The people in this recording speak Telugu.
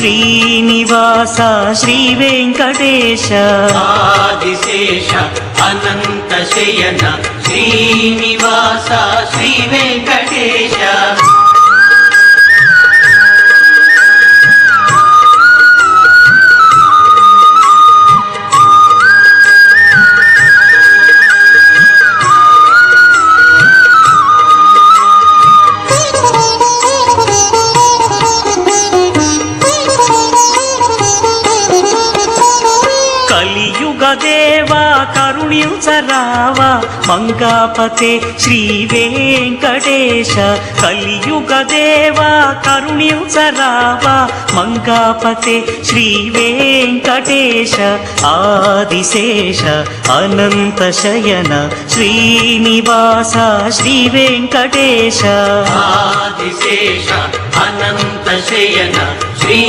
శ్రీనివాస శ్రీ వెంకటేశ ఆదిశేష అనంత శయన శ్రీనివాస శ్రీ వెంకటేశ దేవా కరుణించరావా మంగాపతే శ్రీ వెంకటేశ కలియుగ దేవా కరుణించరావా మంగాపతే శ్రీ వెంకటేశ ఆదిశేష అనంత శయన శ్రీనివాస శ్రీ వెంకటేశ ఆదిశేష అనంత శయన శ్రీ